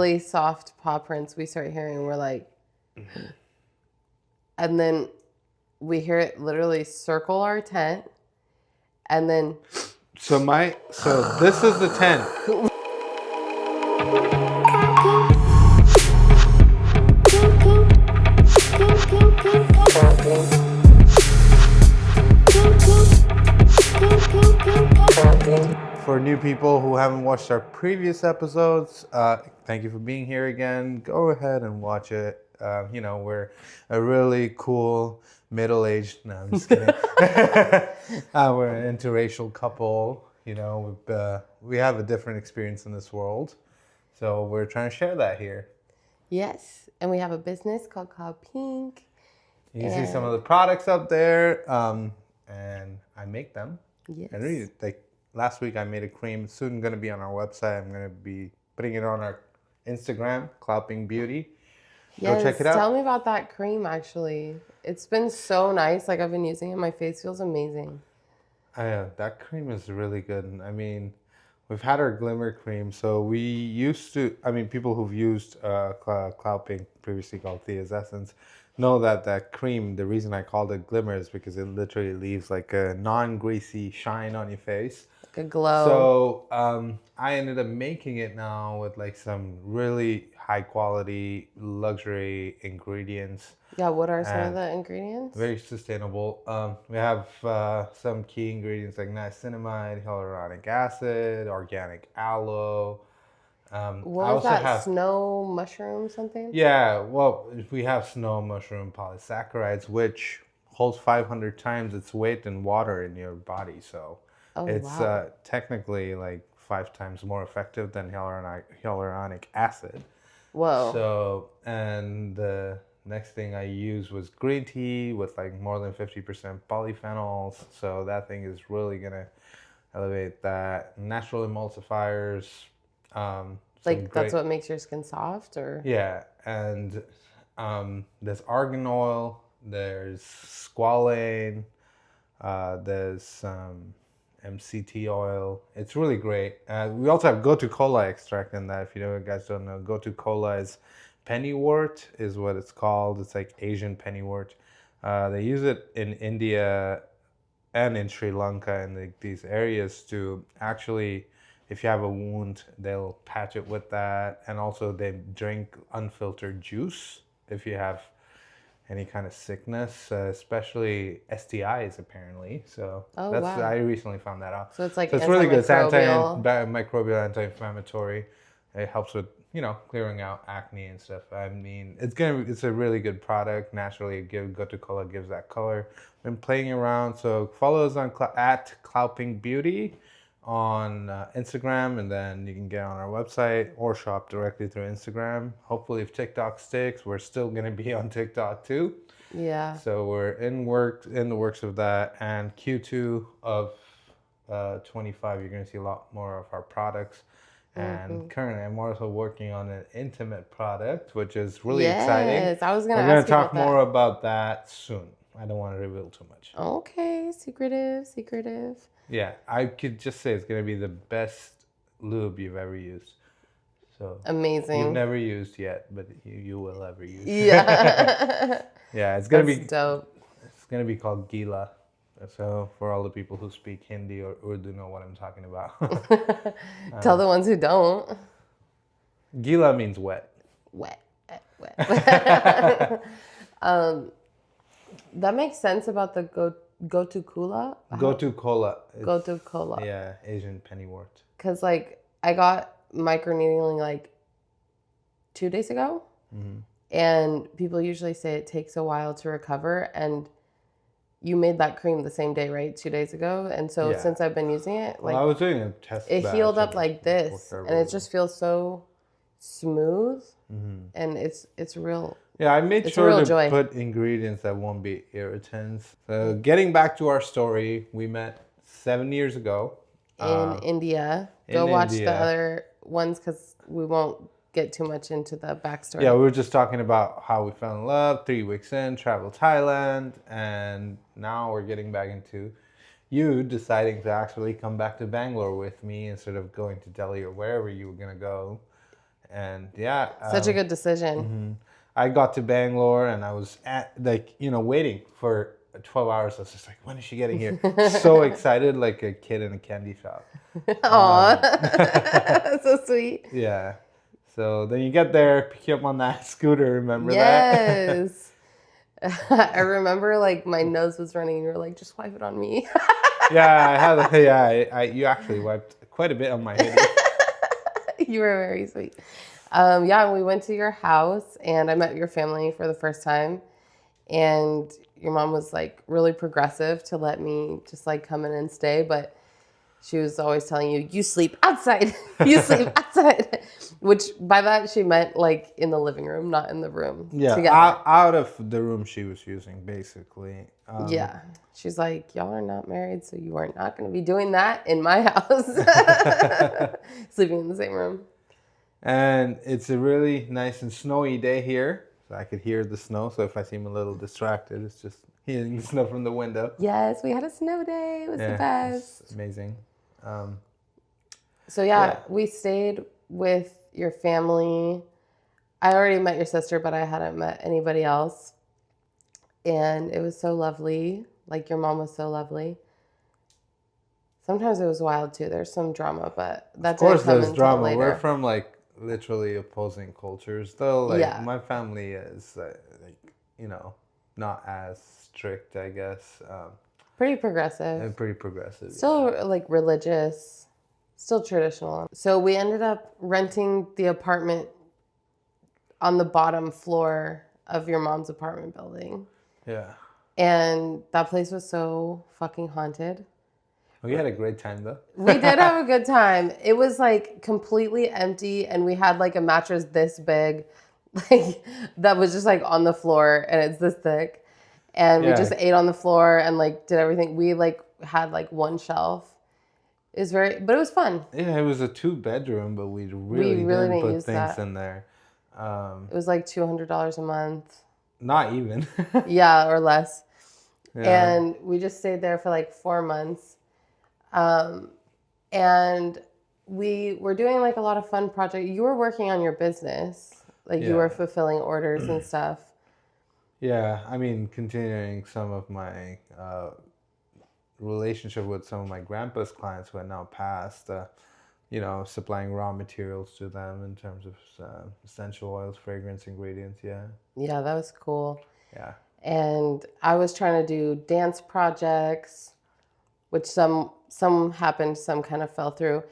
really soft paw prints we start hearing. We're like, and then we hear it literally circle our tent, and then. So this is the tent. For new people who haven't watched our previous episodes, thank you for being here again. Go ahead and watch it. We're a really cool middle-aged. No, I'm just kidding. We're an interracial couple. We have a different experience in this world, so we're trying to share that here. Yes, and we have a business called Cloud Pink. You can see some of the products up there, and I make them. Yes. And really, last week I made a cream. It's soon going to be on our website. I'm going to be putting it on our Instagram, Cloud Pink Beauty. Yes, go check it out. Tell me about that cream, actually. It's been so nice. Like, I've been using it. My face feels amazing. That cream is really good. I mean, we've had our glimmer cream. So we used to, people who've used Cloud Pink, previously called Thea's Essence, know that cream, the reason I called it glimmer is because it literally leaves like a non-greasy shine on your face. Like a glow. So I ended up making it now with like some really high quality luxury ingredients. Yeah, what are some of the ingredients? Very sustainable. We have some key ingredients like niacinamide, hyaluronic acid, organic aloe. What was that? Snow mushroom something? Yeah, well, we have snow mushroom polysaccharides, which holds 500 times its weight in water in your body. So it's technically like 5 times more effective than hyaluronic acid. Whoa. So, and the next thing I used was green tea with like more than 50% polyphenols. So that thing is really going to elevate that. Natural emulsifiers. That's what makes your skin soft, or? Yeah, and there's argan oil, there's squalane, there's MCT oil. It's really great. We also have gotu kola extract in that. If you guys don't know, gotu kola is pennywort, is what it's called. It's like Asian pennywort. They use it in India and in Sri Lanka and these areas to actually, if you have a wound, they'll patch it with that. And also they drink unfiltered juice if you have any kind of sickness, especially STIs apparently. So I recently found that out. So it's like it's really good. It's antimicrobial, anti-inflammatory. It helps with clearing out acne and stuff. I mean, it's a really good product. Naturally, gotu kola gives that color. Been playing around, so follow us on at Cloud Pink Beauty on Instagram, and then you can get on our website or shop directly through Instagram. Hopefully, if TikTok sticks, we're still going to be on TikTok too. Yeah. So we're in the works of that, and Q2 of 25, you're going to see a lot more of our products. And currently, I'm also working on an intimate product, which is really exciting. Yes, I was going to We're going to talk more about that soon. I don't want to reveal too much. Okay, secretive. Yeah, I could just say it's going to be the best lube you've ever used. So amazing. You've never used yet, but you will ever use. Yeah. Yeah, it's going to be dope. It's going to be called Gila. So for all the people who speak Hindi or Urdu know what I'm talking about. Tell the ones who don't. Gila means wet. Wet. That makes sense about the gotu kola. Gotu kola. Gotu kola. Yeah, Asian pennywort. Because I got microneedling 2 days ago, and people usually say it takes a while to recover, and you made that cream the same day, right? 2 days ago. And so since I've been using it, I was doing a test. It healed up like this, and it just feels so smooth, and it's real. Yeah, I made sure to put ingredients that won't be irritants. So getting back to our story, we met 7 years ago. In India. Go watch the other ones because we won't get too much into the backstory. Yeah, we were just talking about how we fell in love, 3 weeks in, traveled Thailand, and now we're getting back into you deciding to actually come back to Bangalore with me instead of going to Delhi or wherever you were going to go. And yeah. Such a good decision. Mm-hmm. I got to Bangalore and I was waiting for 12 hours. I was just like, when is she getting here? So excited, like a kid in a candy shop. Aw, so sweet. Yeah. So then you get there, pick you up on that scooter. Remember that? Yes. I remember like my nose was running and you were like, just wipe it on me. Yeah, I had. Yeah, you actually wiped quite a bit on my head. You were very sweet. Yeah, we went to your house and I met your family for the first time. And your mom was like really progressive to let me just like come in and stay. But she was always telling you, you sleep outside. You sleep outside. Which by that she meant like in the living room, not in the room. Yeah, together. out of the room she was using, basically. Yeah. She's like, y'all are not married, so you are not going to be doing that in my house. Sleeping in the same room. And it's a really nice and snowy day here. So I could hear the snow. So if I seem a little distracted, it's just hearing the snow from the window. Yes, we had a snow day. It was the best. It's amazing. So yeah, we stayed with your family. I already met your sister, but I hadn't met anybody else. And it was so lovely. Like, your mom was so lovely. Sometimes it was wild, too. There's some drama, but that didn't come until later. Of course there's drama. Later. We're from, like, literally opposing cultures. Though, like, my family is, not as strict, I guess. Pretty progressive. And pretty progressive. Still, like, religious. Still traditional. So we ended up renting the apartment on the bottom floor of your mom's apartment building. Yeah. And that place was so fucking haunted. We had a great time, though. We did have a good time. It was, like, completely empty, and we had, like, a mattress this big, like, that was just, like, on the floor, and it's this thick. And we just ate on the floor and, like, did everything. We, like, had, like, one shelf. It was but it was fun. Yeah, it was a 2-bedroom, but we really didn't put things in there. It was like $200 a month. Not even. Yeah, or less. Yeah. And we just stayed there for like 4 months. And we were doing like a lot of fun projects. You were working on your business. Like you were fulfilling orders and stuff. Yeah, I mean, continuing some of my relationship with some of my grandpa's clients who are now passed, supplying raw materials to them in terms of essential oils, fragrance ingredients. Yeah, that was cool. Yeah. And I was trying to do dance projects, which some happened, some kind of fell through.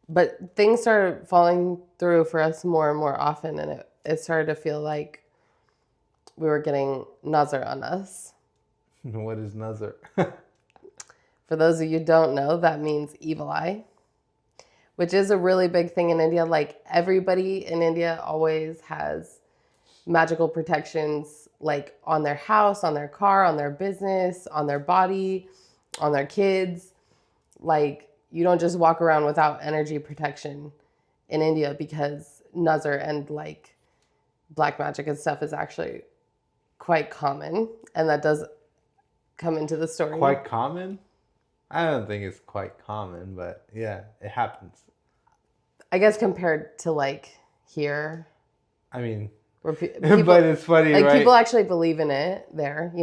But things started falling through for us more and more often, and it started to feel like we were getting nazar on us. What is nazar? For those of you who don't know, that means evil eye, which is a really big thing in India. Like, everybody in India always has magical protections, like on their house, on their car, on their business, on their body, on their kids. Like, you don't just walk around without energy protection in India, because nazar and like black magic and stuff is actually quite common. And that does come into the story. Quite common? I don't think it's quite common, but yeah, it happens. I guess compared to like here. I mean, where people, but it's funny, like, right? People actually believe in it there,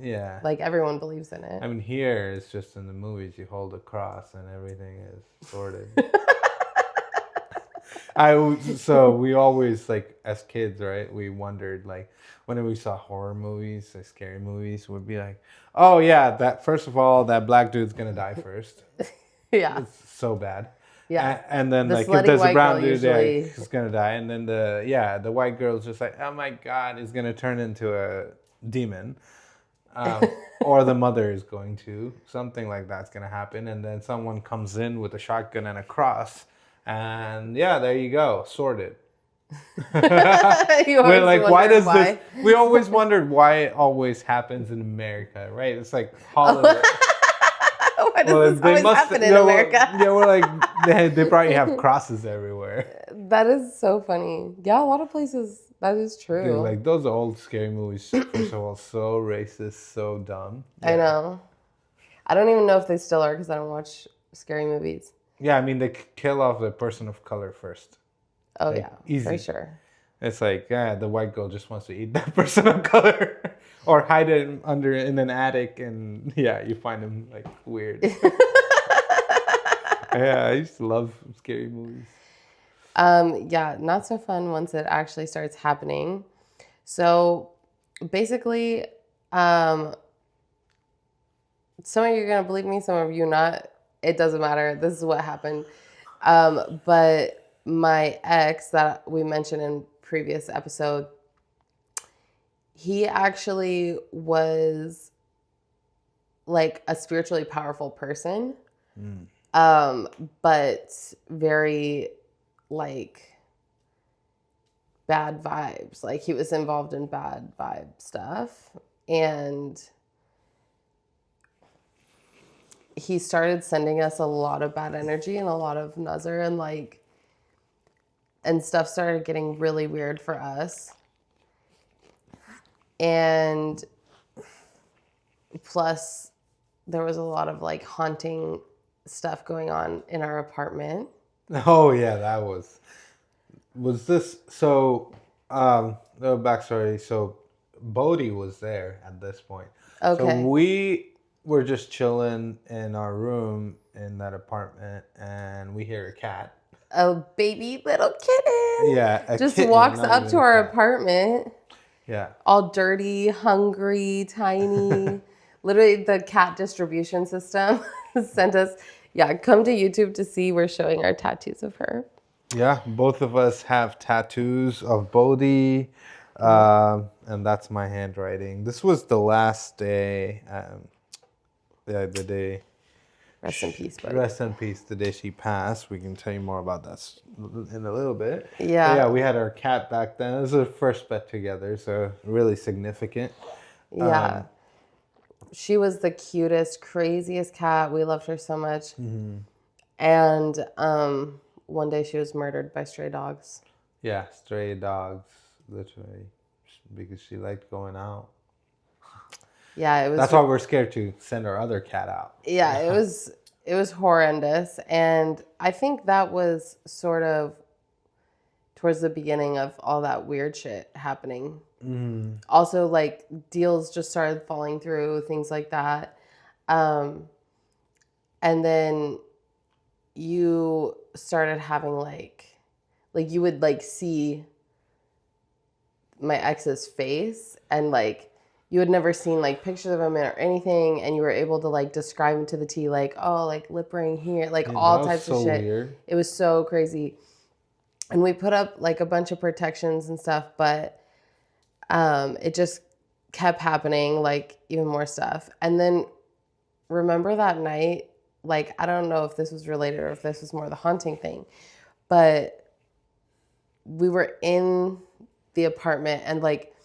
Yeah. Like, everyone believes in it. I mean, here it's just in the movies. You hold a cross and everything is sorted. So we always, like, as kids, right? We wondered, like, whenever we saw horror movies, like scary movies, we'd be like, oh yeah, that first of all, that black dude's gonna die first. Yeah. It's so bad. Yeah. And then, like, if there's a brown dude there, he's gonna die. And then the white girl's just like, oh my God, he's gonna turn into a demon. Or the mother is going to. Something like that's gonna happen. And then someone comes in with a shotgun and a cross. And yeah, there you go, sorted. We're like, why does this? We always wondered why it always happens in America, right? It's like holiday. Why does this always happen in America? Yeah, we're like, they probably have crosses everywhere. That is so funny. Yeah, a lot of places that is true. Dude, like, those old scary movies, first of all, so racist, so dumb. Yeah. I know. I don't even know if they still are, because I don't watch scary movies. Yeah, I mean, they kill off the person of color first. Oh, Like, yeah, easy. for sure. It's like, the white girl just wants to eat that person of color. Or hide it in an attic, and you find him like weird. Yeah, I used to love scary movies. Yeah, not so fun once it actually starts happening. So basically, some of you are going to believe me, some of you not. It doesn't matter. This is what happened. But my ex that we mentioned in previous episode, he actually was like a spiritually powerful person, but very like bad vibes. Like he was involved in bad vibe stuff, and he started sending us a lot of bad energy and a lot of nazar, and stuff started getting really weird for us. And plus there was a lot of like haunting stuff going on in our apartment. Oh yeah, that was this. So the backstory. So Bodhi was there at this point. Okay. So we were just chilling in our room in that apartment, and we hear a cat. A baby little kitten. Yeah, just kitten, walks up to our apartment. Yeah. All dirty, hungry, tiny. Literally, the cat distribution system sent us. Yeah, come to YouTube to see. We're showing our tattoos of her. Yeah, both of us have tattoos of Bodhi, and that's my handwriting. This was the last day, the day. Rest in peace, buddy. Rest in peace. The day she passed. We can tell you more about that in a little bit. Yeah. But yeah, we had our cat back then. It was our first pet together, so really significant. Yeah. She was the cutest, craziest cat. We loved her so much. Mm-hmm. And one day she was murdered by stray dogs. Yeah, stray dogs, literally, because she liked going out. Yeah, it was. That's why we're scared to send our other cat out. Yeah, it was horrendous, and I think that was sort of towards the beginning of all that weird shit happening. Mm. Also, like deals just started falling through, things like that, and then you started having like you would like see my ex's face, and like you had never seen like pictures of him or anything, and you were able to like describe him to the T, like, oh, like lip ring here, like all types of shit. Weird. It was so crazy. And we put up like a bunch of protections and stuff, but it just kept happening, like even more stuff. And then remember that night, like, I don't know if this was related or if this was more the haunting thing, but we were in the apartment, and like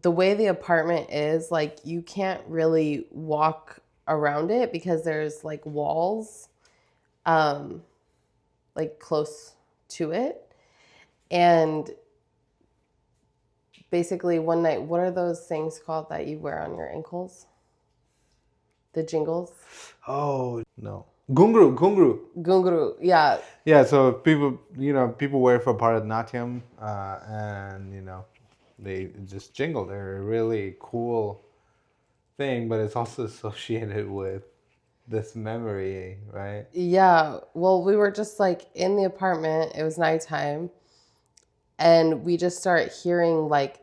the way the apartment is, like you can't really walk around it because there's like walls like close to it. And basically one night, what are those things called that you wear on your ankles? The jingles? Oh, no. Gungru. Gungru, yeah. Yeah, so people wear it for Bharatanatyam, and, they just jingle. They're a really cool thing, but it's also associated with this memory, right? Yeah, well, we were just like in the apartment. It was nighttime, and we just start hearing like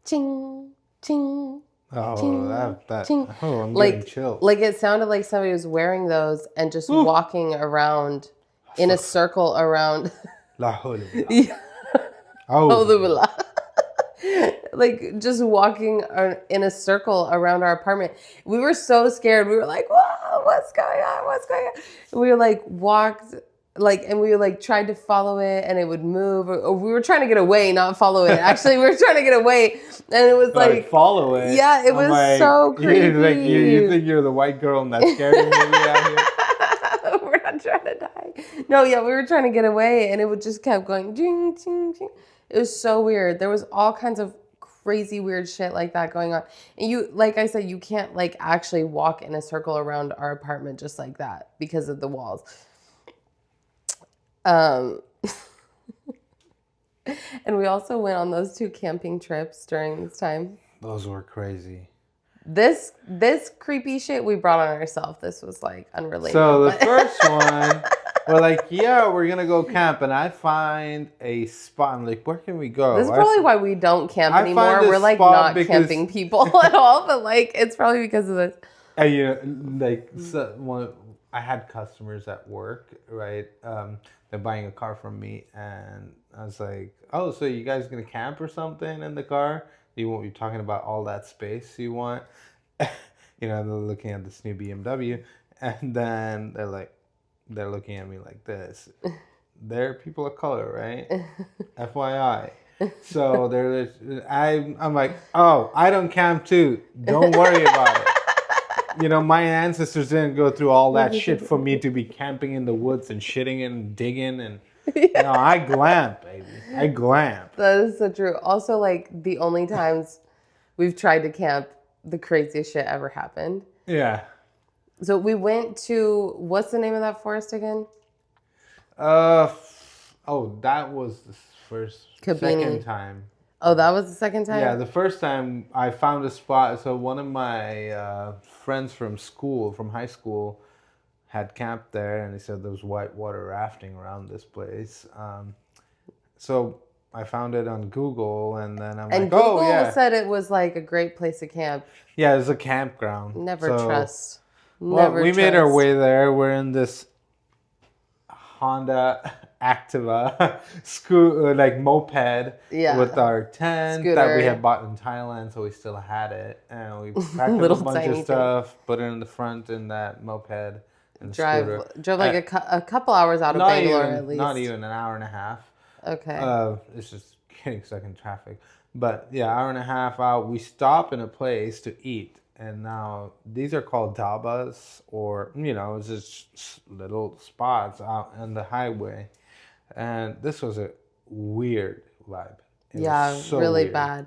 ching, ching. Oh, ching, that ching. Oh, I'm like, getting chills. Like it sounded like somebody was wearing those and just walking around in a circle around. Yeah. Oh. Like just walking in a circle around our apartment. We were so scared. We were like, whoa, what's going on? And we were like walked and we like tried to follow it, and it would move. Or we were trying to get away, not follow it. Actually, we were trying to get away, and it was like follow it. Yeah, it was like, so creepy. You think you're the white girl in that scary movie out here? We're not trying to die. No, yeah, we were trying to get away, and it would just kept going. Ding, ding, ding. It was so weird. There was all kinds of crazy weird shit like that going on. And you, like I said, you can't like actually walk in a circle around our apartment just like that because of the walls. And we also went on those 2 camping trips during this time. Those were crazy. This creepy shit we brought on ourselves. This was like unrelated. So the first one, we're like, yeah, we're gonna go camp, and I find a spot. I'm like, where can we go? This is probably why we don't camp anymore. We're like not camping people at all, but like it's probably because of this. And I had customers at work, right? They're buying a car from me, and I was like, oh, so you guys gonna camp or something in the car? You're talking about all that space you want? They're looking at this new BMW, and then they're looking at me like this. They're people of color, right? FYI. So I'm like, oh, I don't camp too. Don't worry about it. My ancestors didn't go through all that shit for me to be camping in the woods and shitting and digging and. No, I glamp, baby. I glamp. That is so true. Also, like, the only times we've tried to camp, the craziest shit ever happened. Yeah. So we went to, what's the name of that forest again? That was the second time. Oh, that was the second time? Yeah, the first time I found a spot. So one of my friends from high school, had camped there, and he said there was whitewater rafting around this place. So I found it on Google, and then I'm like, Google oh yeah. said it was like a great place to camp. Yeah, it's a campground. Never trust. We made our way there. We're in this Honda Activa moped with our tent that we had bought in Thailand, so we still had it, and we packed up a bunch of stuff, put it in the front in that moped. Drove like a couple hours out of Bangalore at least. Not even an hour and a half. Okay. It's just getting stuck in traffic. But yeah, hour and a half out. We stop in a place to eat. And now these are called dhabas, or, it's just little spots out on the highway. And this was a weird vibe. It was so really weird. Bad.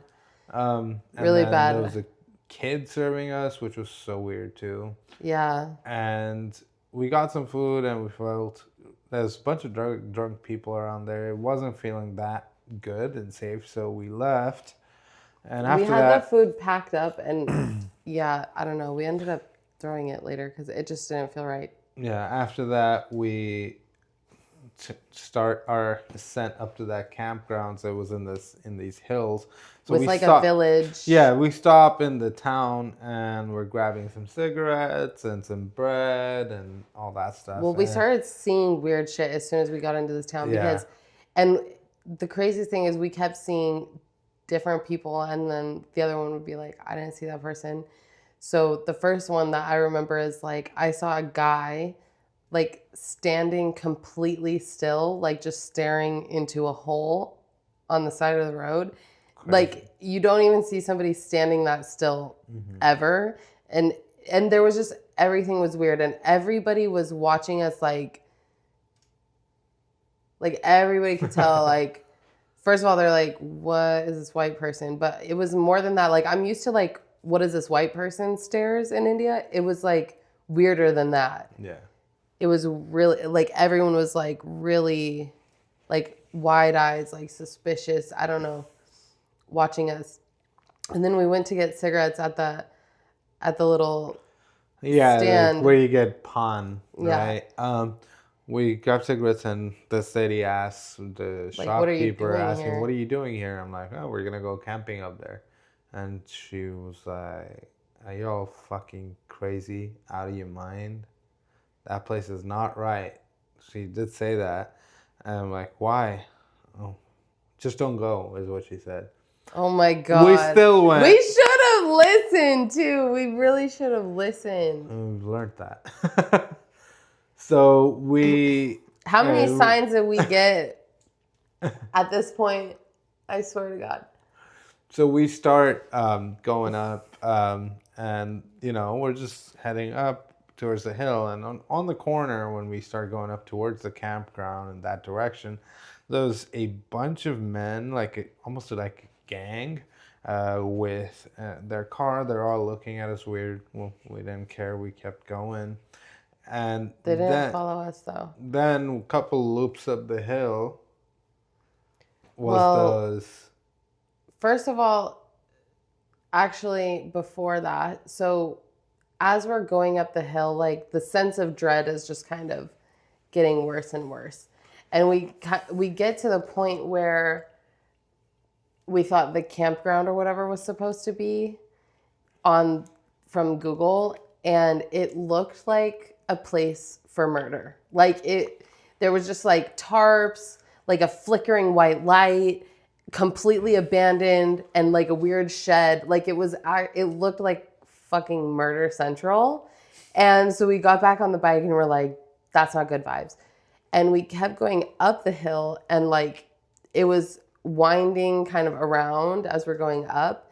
Really bad. There was a kid serving us, which was so weird too. Yeah. And we got some food, and we felt there's a bunch of drunk people around there. It wasn't feeling that good and safe, so we left. And after we had the food packed up, and yeah, I don't know. We ended up throwing it later because it just didn't feel right. Yeah. After that, we start our ascent up to that campground. So it was in these hills. So with a village. Yeah, we stop in the town, and we're grabbing some cigarettes and some bread and all that stuff. Well, we started seeing weird shit as soon as we got into this town and the craziest thing is we kept seeing different people, and then the other one would be like, I didn't see that person. So the first one that I remember is like, I saw a guy like standing completely still, like just staring into a hole on the side of the road. Crazy. Like you don't even see somebody standing that still ever. And there was just, everything was weird, and everybody was watching us like everybody could tell, like, first of all, they're like, what is this white person? But it was more than that. Like, I'm used to like, what is this white person stares in India? It was like weirder than that. Yeah. It was really, like, everyone was like really like wide eyes, like suspicious, I don't know, watching us. And then we went to get cigarettes at the little stand. Like where you get pan, right? Yeah. We grabbed cigarettes, and this lady asked the shopkeeper, asking, what are you doing here? I'm like, oh, we're going to go camping up there. And she was like, are you all fucking crazy, out of your mind? That place is not right. She did say that. And I'm like, why? Oh, just don't go, is what she said. Oh my God. We still went. We should have listened too. We really should have listened. And we've learned that. So we... How many signs did we get at this point? I swear to God. So we start going up, and, we're just heading up towards the hill. And on the corner, when we start going up towards the campground in that direction, there was a bunch of men, almost like a gang, with their car. They're all looking at us weird. Well, we didn't care. We kept going. And they didn't follow us though. Then a couple loops up the hill. First of all, actually, before that, so as we're going up the hill, like the sense of dread is just kind of getting worse and worse. And we get to the point where we thought the campground or whatever was supposed to be from Google, and it looked like a place for murder. Like there was just like tarps, like a flickering white light, completely abandoned, and like a weird shed. Like it looked like fucking Murder Central. And so we got back on the bike and we're like, that's not good vibes. And we kept going up the hill, and like it was winding kind of around as we're going up.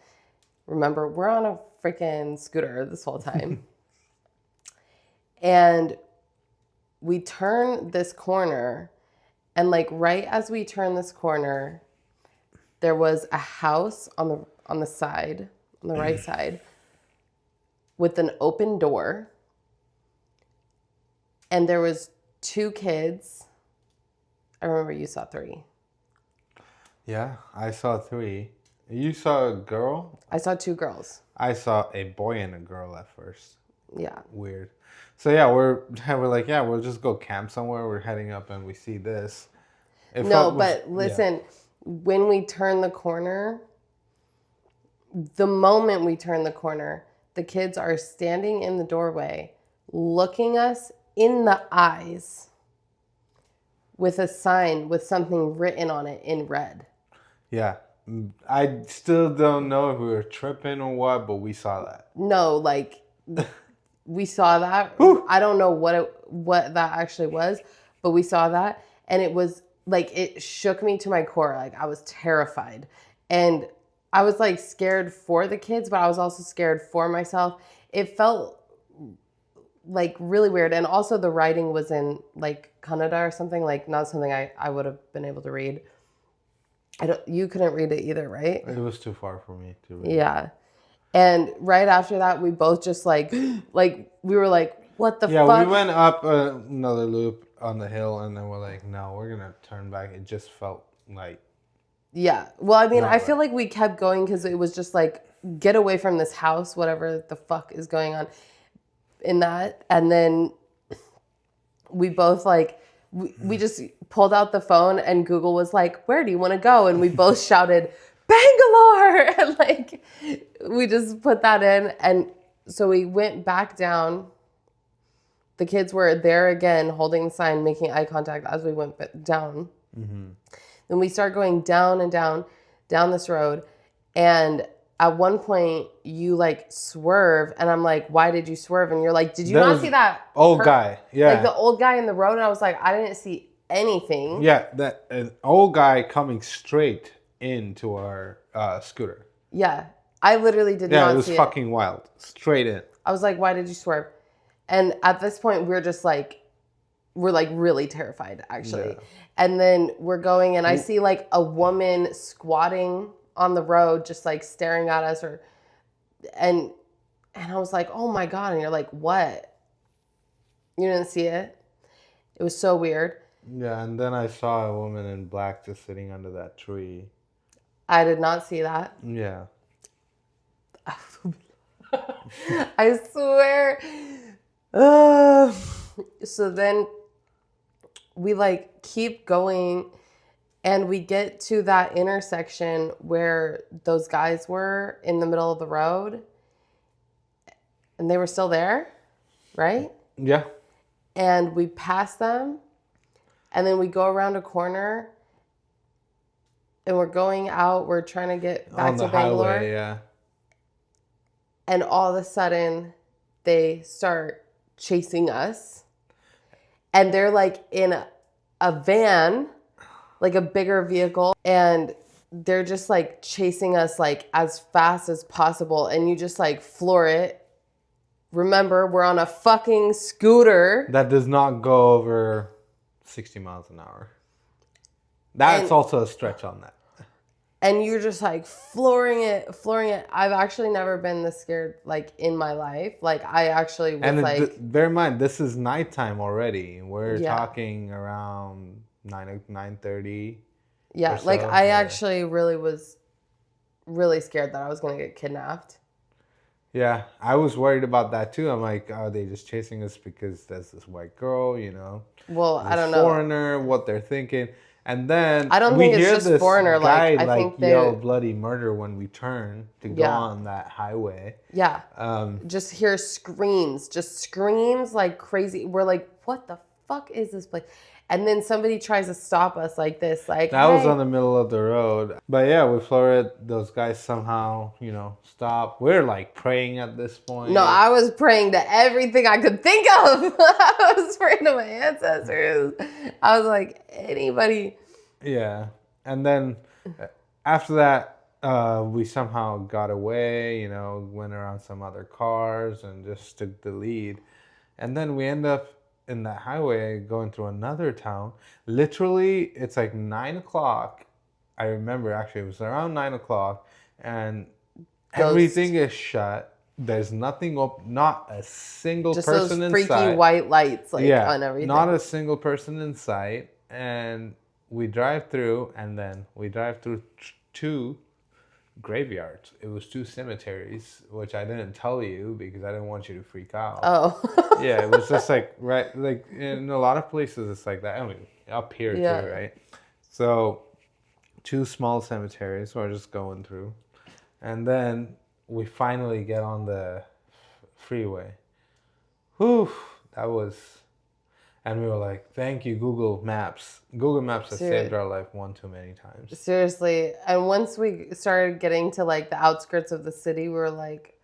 Remember, we're on a freaking scooter this whole time. And we turn this corner, and like right as we turn this corner, there was a house on the side, on the right side, with an open door. And there was 2 kids. I remember you saw 3. Yeah, I saw 3. You saw a girl? I saw 2 girls. I saw a boy and a girl at first. Yeah. Weird. So yeah, we're like, yeah, we'll just go camp somewhere. We're heading up and we see this. But listen, when we turn the corner, the moment we turn the corner, the kids are standing in the doorway, looking us in the eyes with a sign with something written on it in red. Yeah. I still don't know if we were tripping or what, but we saw that. No, like we saw that. I don't know what that actually was, but we saw that, and it was like it shook me to my core. Like I was terrified, and I was like scared for the kids, but I was also scared for myself. It felt like really weird, and also the writing was in like Kannada or something, like not something I would have been able to read. You couldn't read it either, right? It was too far for me to read. Yeah. And right after that, we both just like we were like, what the fuck? Yeah, we went up another loop on the hill, and then we're like, no, we're going to turn back. It just felt like... Yeah. Well, I mean, I feel like we kept going because it was just like, get away from this house, whatever the fuck is going on in that. And then we both like... We just pulled out the phone, and Google was like, where do you want to go? And we both shouted, Bangalore! And like, we just put that in. And so we went back down. The kids were there again, holding the sign, making eye contact as we went down. Mm-hmm. Then we start going down and down this road. And at one point, you like swerve, and I'm like, why did you swerve? And you're like, did you not see that old guy? Yeah. Like the old guy in the road? And I was like, I didn't see anything. Yeah, an old guy coming straight into our scooter. Yeah. I literally did not see it. Yeah, it was fucking wild. Straight in. I was like, why did you swerve? And at this point, we're like really terrified, actually. Yeah. And then we're going, and I see like a woman squatting on the road, just like staring at us, and I was like, oh my God. And you're like, what? You didn't see it? It was so weird. Yeah, and then I saw a woman in black just sitting under that tree. I did not see that. Yeah. I swear. So then we like keep going, and we get to that intersection where those guys were in the middle of the road, and they were still there, right? Yeah. And we pass them, and then we go around a corner, and we're going out. We're trying to get back to Bangalore. Highway, yeah. And all of a sudden, they start chasing us. And they're like in a van, like a bigger vehicle. And they're just like chasing us like as fast as possible. And you just like floor it. Remember, we're on a fucking scooter. That does not go over 60 miles an hour. That's also a stretch on that. And you're just like flooring it. I've actually never been this scared like in my life. Like I actually was bear in mind, this is nighttime already. We're talking around 9:30. Yeah, like I actually really was really scared that I was going to get kidnapped. Yeah, I was worried about that too. I'm like, are they just chasing us because there's this white girl, you know? Well, I don't know. Foreigner, what they're thinking. And then I don't think it's just this foreigner. guy I think yell bloody murder when we turn to go on that highway. Yeah. Just hear screams, like crazy. We're like, what the fuck is this place? And then somebody tries to stop us like this, like that was on the middle of the road. But yeah, with Florida, those guys somehow, you know, stop. We're like praying at this point. No, I was praying to everything I could think of. I was praying to my ancestors. I was like, anybody. Yeah. And then after that, we somehow got away, you know, went around some other cars and just took the lead. And then we end up in that highway going through another town. Literally, it's like 9 o'clock. I remember actually it was around 9 o'clock and everything is shut. There's nothing open, not a single just person in sight. Just those freaky white lights on everything. Not a single person in sight. And we drive through, and then we drive through 2 graveyards. It was 2 cemeteries, which I didn't tell you because I didn't want you to freak out. Oh. Yeah, it was just like, right, like in a lot of places it's like that. I mean, up here too, right? So 2 small cemeteries we're just going through. And then we finally get on the freeway. Whew, that was... And we were like, thank you, Google Maps. Google Maps has saved our life one too many times. Seriously. And once we started getting to like the outskirts of the city, we were like,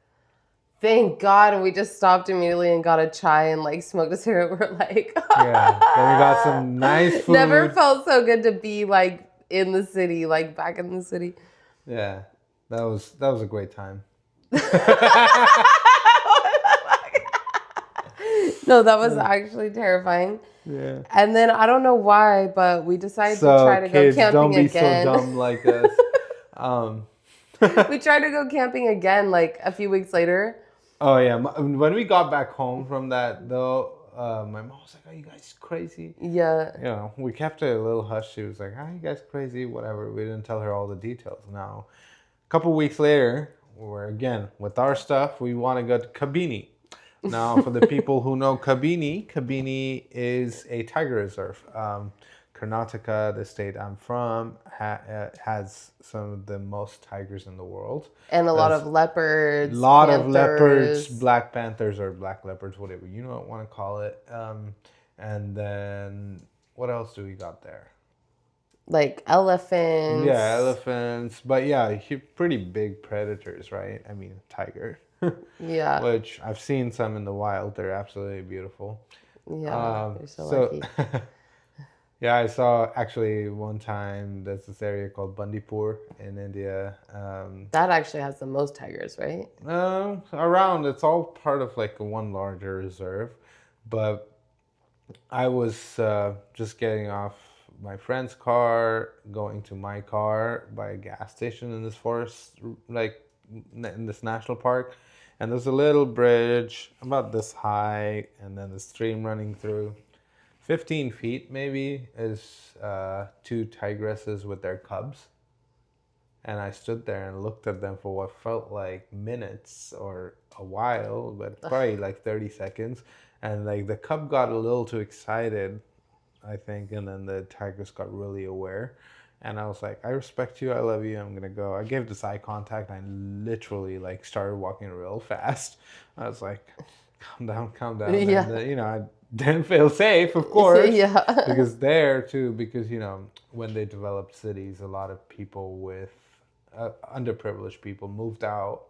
thank God. And we just stopped immediately and got a chai and like smoked a cigarette. We're like, yeah. Then we got some nice food. Never felt so good to be like in the city, like back in the city. Yeah. That was a great time. No, that was actually terrifying. Yeah. And then I don't know why, but we decided to try to go camping again. Don't be so dumb like us. We tried to go camping again like a few weeks later. Oh yeah, when we got back home from that though, my mom was like, "Are you guys crazy?" Yeah. You know, we kept it a little hush. She was like, "Are you guys crazy?" Whatever. We didn't tell her all the details. Now, a couple weeks later, we're again with our stuff. We want to go to Kabini. Now, for the people who know Kabini is a tiger reserve. Karnataka, the state I'm from, has some of the most tigers in the world. And a lot of leopards. Of leopards, black panthers or black leopards, whatever you want to call it. And then what else do we got there? Like elephants. Yeah, elephants. But yeah, pretty big predators, right? I mean, tiger. Yeah. Which I've seen some in the wild. They're absolutely beautiful. Yeah, they're so lucky. Yeah, I saw actually one time there's this area called Bandipur in India. That actually has the most tigers, right? Around. It's all part of like one larger reserve. But I was just getting off my friend's car, going to my car by a gas station in this forest, like in this national park. And there's a little bridge about this high, and then the stream running through. 15 feet maybe is 2 tigresses with their cubs. And I stood there and looked at them for what felt like minutes or a while, but probably like 30 seconds. And like the cub got a little too excited, I think, and then the tigress got really aware. And I was like, I respect you, I love you, I'm gonna go. I gave this eye contact, and I literally like started walking real fast. I was like, calm down. Yeah. And, I didn't feel safe, of course. Yeah. Because when they developed cities, a lot of people with underprivileged people moved out.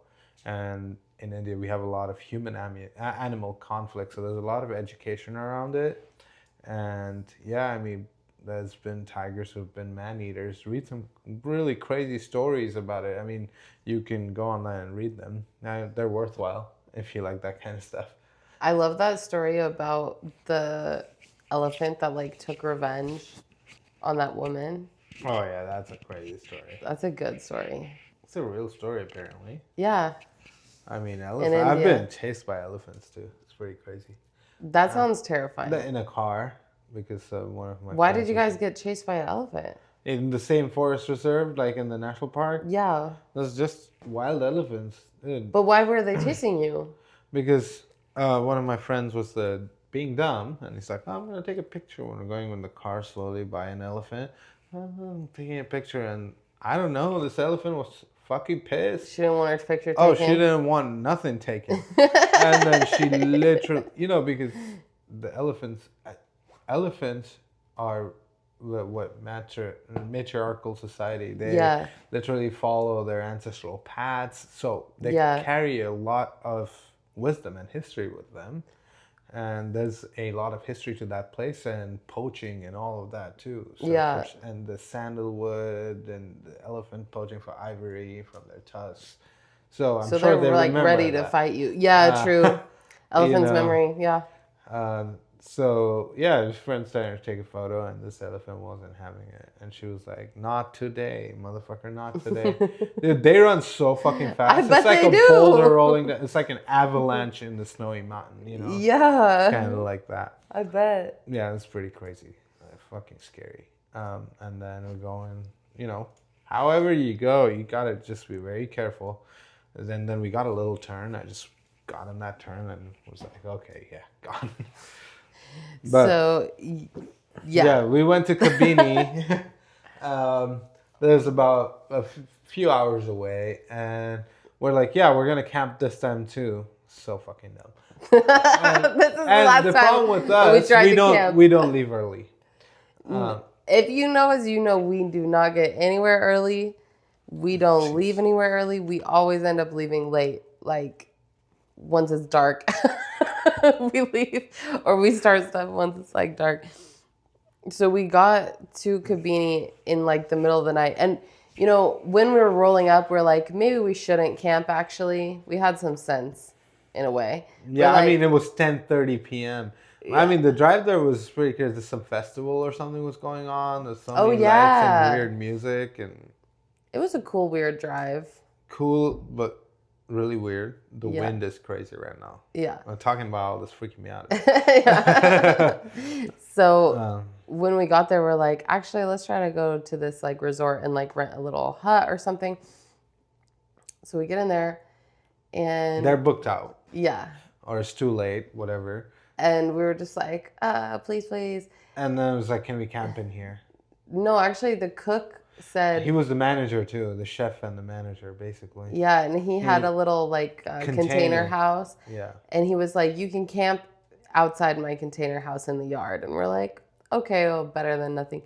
And in India, we have a lot of human animal conflict. So there's a lot of education around it. And yeah, I mean, there's been tigers who've been man-eaters. Read some really crazy stories about it. I mean, you can go online and read them. They're worthwhile if you like that kind of stuff. I love that story about the elephant that like took revenge on that woman. Oh yeah, that's a crazy story. That's a good story. It's a real story, apparently. Yeah. I mean, I've been chased by elephants too. It's pretty crazy. That sounds terrifying. In a car. Because one of my Why did you guys get chased by an elephant? In the same forest reserve, like in the national park. Yeah. There's just wild elephants. Dude. But why were they chasing you? Because one of my friends was being dumb, and he's like, oh, I'm gonna take a picture when we're going in the car slowly by an elephant. I'm taking a picture, and I don't know, this elephant was fucking pissed. She didn't want her picture taken? Oh, she didn't want nothing taken. And then she literally, because the elephants are what matriarchal society. They literally follow their ancestral paths, so they carry a lot of wisdom and history with them. And there's a lot of history to that place, and poaching and all of that too. So and the sandalwood and the elephant poaching for ivory from their tusks. So I'm sure they were like ready to fight you. Yeah, true. Elephant's memory. Yeah. So yeah, his friend started to take a photo, and this elephant wasn't having it, and she was like, "Not today, motherfucker, not today." Dude, they run so fucking fast. I bet they do. It's like a boulder rolling down. It's like an avalanche in the snowy mountain, Yeah. Kind of like that. I bet. Yeah, it's pretty crazy. Fucking scary. And then we're going, however you go, you gotta just be very careful. And then we got a little turn. I just got in that turn and was like, okay, yeah, gone. But, so, yeah, we went to Kabini. There's about a few hours away, and we're like, yeah, we're gonna camp this time too. So fucking dumb. This is the problem with us, we don't leave early. If you know us, we do not get anywhere early. We don't leave anywhere early. We always end up leaving late, like once it's dark. We leave, or we start stuff once it's like dark. So we got to Kabini in like the middle of the night. And, when we were rolling up, we're like, maybe we shouldn't camp actually. We had some sense in a way. Yeah, it was 10:30 p.m. Yeah. The drive there was pretty clear. There's some festival or something was going on. There's so many lights and weird music. And it was a cool, weird drive. Cool, but really weird. The wind is crazy right now. Yeah. I'm talking about all this freaking me out. So when we got there, we're like, actually, let's try to go to this like resort and like rent a little hut or something. So we get in there and they're booked out. Yeah. Or it's too late, whatever. And we were just like, please, please. And then it was like, can we camp in here? No, actually the cook said... He was the manager too, the chef and the manager, basically. Yeah, and he had a little like container house. Yeah. And he was like, you can camp outside my container house in the yard. And we're like, okay, well, better than nothing.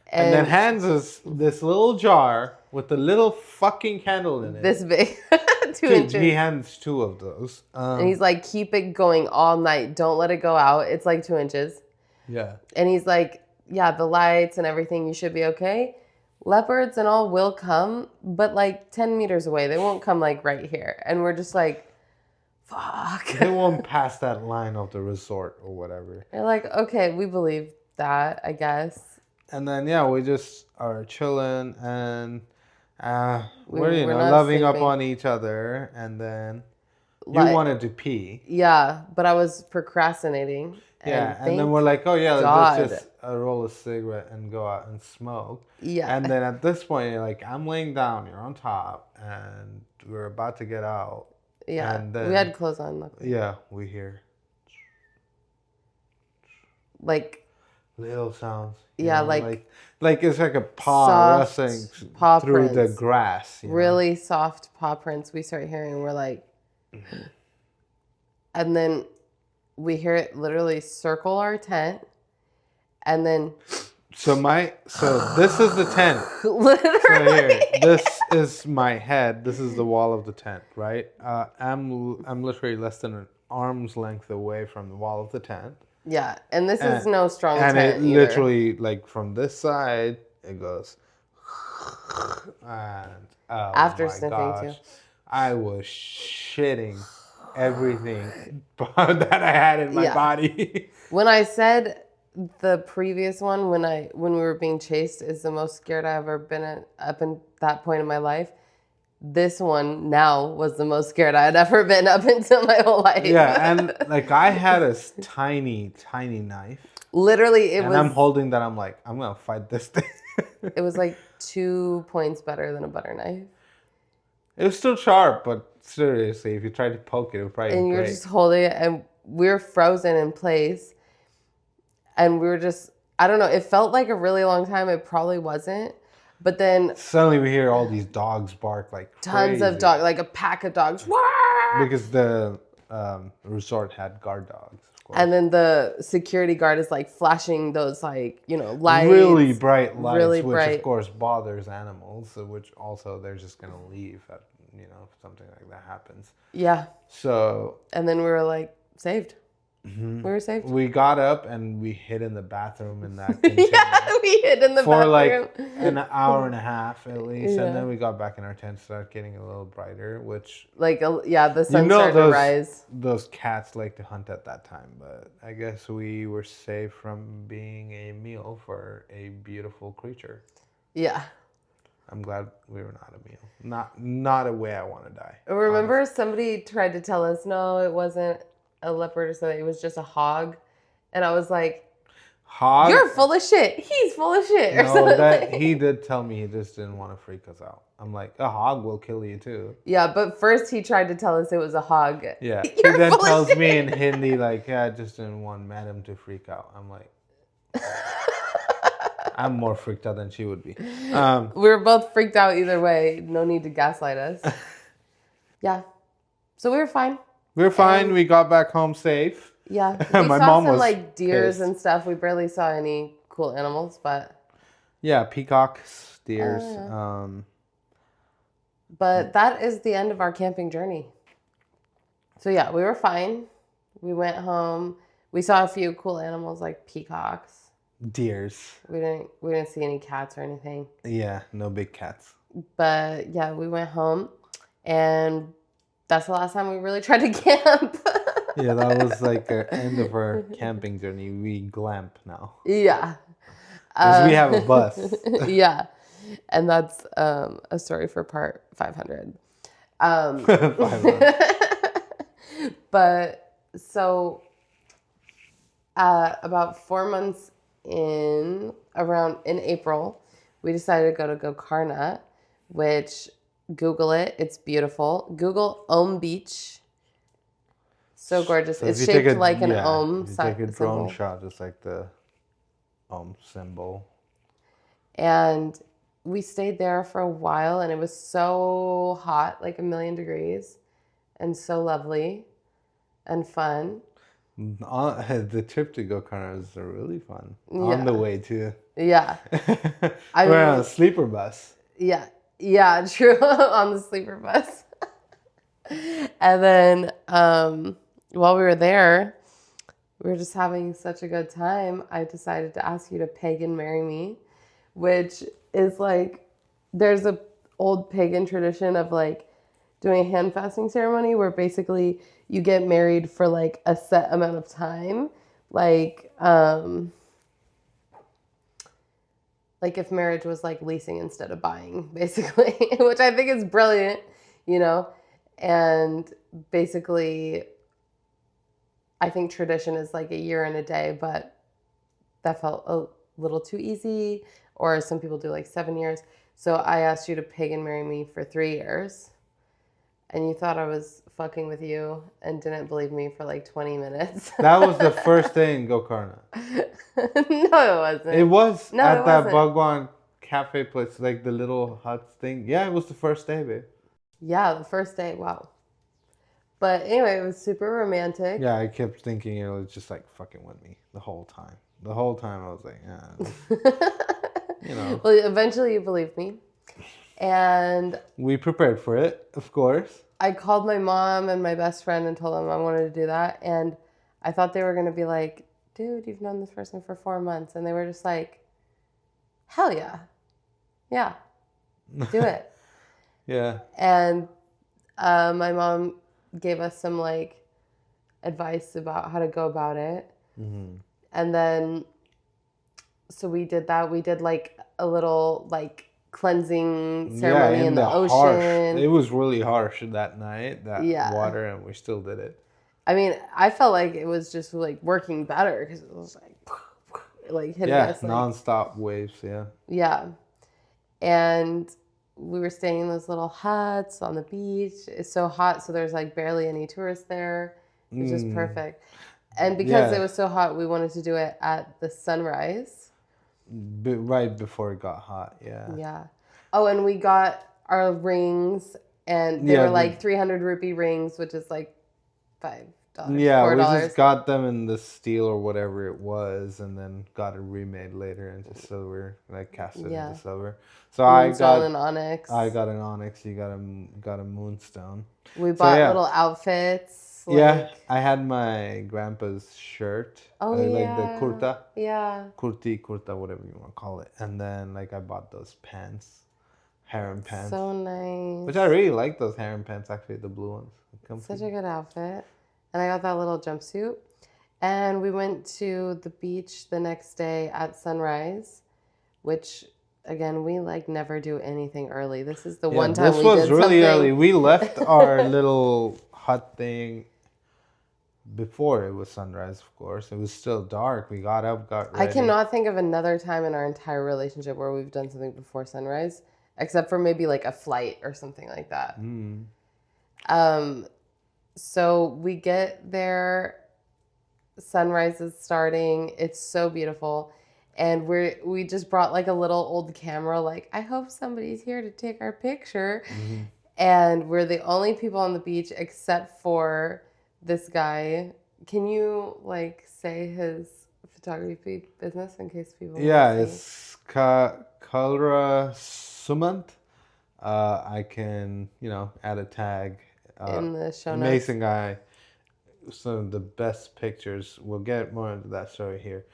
And then hands us this little jar with a little fucking candle in it. This big. 2 inches. He hands 2 of those. And he's like, keep it going all night. Don't let it go out. It's like 2 inches. Yeah. And he's like, yeah, the lights and everything, you should be okay. Leopards and all will come, but like 10 meters away. They won't come like right here. And we're just like, fuck. They won't pass that line of the resort or whatever. They're like, okay, we believe that, I guess. And then, yeah, we just are chilling and we're loving up on each other. And then you wanted to pee. Yeah, but I was procrastinating. Yeah, and then we're like, oh, yeah, let's just roll a cigarette and go out and smoke. Yeah. And then at this point, you're like, I'm laying down, you're on top, and we're about to get out. Yeah, and then, we had clothes on, luckily. Yeah, we hear. Like. Little sounds. Yeah, like it's like a paw rustling through the grass. Really soft paw prints we start hearing. We're like. And then we hear it literally circle our tent. And then. So this is the tent. Literally. So here, this is my head. This is the wall of the tent, right? I'm literally less than an arm's length away from the wall of the tent. Yeah, and this is no strong tent And it either. literally, like, from this side, it goes... And, after sniffing, too. I was shitting everything that I had in my body. When I said the previous one, when we were being chased, is the most scared I've ever been up in that point in my life, this one now was the most scared I had ever been up until my whole life. Yeah, and like I had a tiny, tiny knife. Literally, and I'm holding that. I'm like, I'm gonna fight this thing. It was like 2 points better than a butter knife. It was still sharp, but seriously, if you tried to poke it, it would probably And you were break. just holding it, and we were frozen in place. And we were just, I don't know, it felt like a really long time. It probably wasn't. But then Suddenly we hear all these dogs bark like tons crazy. of dogs, like a pack of dogs. Because the resort had guard dogs, of course. And then the security guard is like flashing those like, lights. Really bright lights, really which bright. of course bothers animals, which also they're just going to leave at, if something like that happens. Yeah. So. And then we were like, saved. Mm-hmm. We were saved. We got up and we hid in the bathroom in that container. Yeah, we hid in the for bathroom. like an hour and a half at least. Yeah. And then we got back in our tent, started getting a little brighter, which... the sun started to rise. Those cats like to hunt at that time, but I guess we were safe from being a meal for a beautiful creature. Yeah. I'm glad we were not a meal. Not a way I want to die. Remember somebody tried to tell us, no, it wasn't a leopard or something. It was just a hog. And I was like, hog? You're full of shit. He's full of shit. He did tell me he just didn't want to freak us out. I'm like, a hog will kill you too. Yeah, but first he tried to tell us it was a hog. Yeah. He then tells me in Hindi, like, I just didn't want madam to freak out. I'm like, I'm more freaked out than she would be. We were both freaked out either way. No need to gaslight us. Yeah. So we were fine. We were fine. We got back home safe. Yeah. We My saw mom some was like deers pissed. and stuff. We barely saw any cool animals, but... Yeah, peacocks, deers. But that is the end of our camping journey. So yeah, we were fine. We went home. We saw a few cool animals like peacocks. Deers. We didn't see any cats or anything. Yeah, no big cats. But yeah, we went home, and that's the last time we really tried to camp. Yeah, that was like the end of our camping journey. We glamp now. Yeah. Because we have a bus. Yeah. And that's a story for part 500. 500. But so about 4 months in April, we decided to go to Gokarna, which Google it. It's beautiful. Google Om Beach. So gorgeous. So it's shaped like an Om. You take a drone shot, just like the Om symbol. And we stayed there for a while, and it was so hot, like 1,000,000 degrees, and so lovely and fun. The trip to Gokarna is really fun. Yeah. On the way too. Yeah. We're on a sleeper bus. Yeah. Yeah, true. On the sleeper bus. And then while we were there, we were just having such a good time. I decided to ask you to pagan marry me, which is like, there's a old pagan tradition of like doing a hand fasting ceremony where basically you get married for like a set amount of time. Like if marriage was like leasing instead of buying, basically, which I think is brilliant, and basically I think tradition is like a year and a day, but that felt a little too easy, or some people do like 7 years. So I asked you to pagan marry me for 3 years, and you thought I was fucking with you and didn't believe me for like 20 minutes. That was the first day in Gokarna. No, it wasn't. It was no, at it that wasn't. Bhagwan cafe place, like the little huts thing. Yeah, it was the first day, babe. Yeah, the first day. Wow. But anyway, it was super romantic. Yeah, I kept thinking it was just like fucking with me the whole time. The whole time I was like, yeah. Well, eventually you believed me. And we prepared for it, of course. I called my mom and my best friend and told them I wanted to do that. And I thought they were going to be like, dude, you've known this person for 4 months. And they were just like, hell yeah. Yeah, do it. Yeah. And my mom gave us some like advice about how to go about it. Mm-hmm. And then, so we did that. We did like a little like cleansing ceremony in the ocean. Harsh. It was really harsh that night, that water, and we still did it. I mean, I felt like it was just like working better because it was like hitting us. Yeah, nonstop waves, yeah. Yeah. And we were staying in those little huts on the beach. It's so hot, so there's like barely any tourists there. It's just perfect. And because it was so hot, we wanted to do it at the sunrise. Right before it got hot, yeah. Yeah. Oh, and we got our rings, and they were like 300 rupee rings, which is like $5. Yeah, $4. we just got them in the steel or whatever it was, and then got it remade later into silver, like cast it into silver. So Moonstone and onyx. I got an onyx. You got a moonstone. We bought little outfits. Yeah, I had my grandpa's shirt. Oh, like the kurta. Yeah. Kurta, whatever you want to call it. And then like I bought those pants, harem pants. So nice. Which I really like those harem pants, actually, the blue ones. Such a good outfit. And I got that little jumpsuit. And we went to the beach the next day at sunrise, which, again, we like never do anything early. This is the one time we did something. This was really early. We left our little hut thing before it was sunrise, of course. It was still dark. We got up, got ready. I cannot think of another time in our entire relationship where we've done something before sunrise, except for maybe like a flight or something like that. So we get there, sunrise is starting. It's so beautiful. And we just brought like a little old camera, like, I hope somebody's here to take our picture. And we're the only people on the beach except for this guy. Can you like say his photography business in case people it's Kalra Sumant. I can, add a tag. In the show notes. Amazing guy. Some of the best pictures. We'll get more into that story here.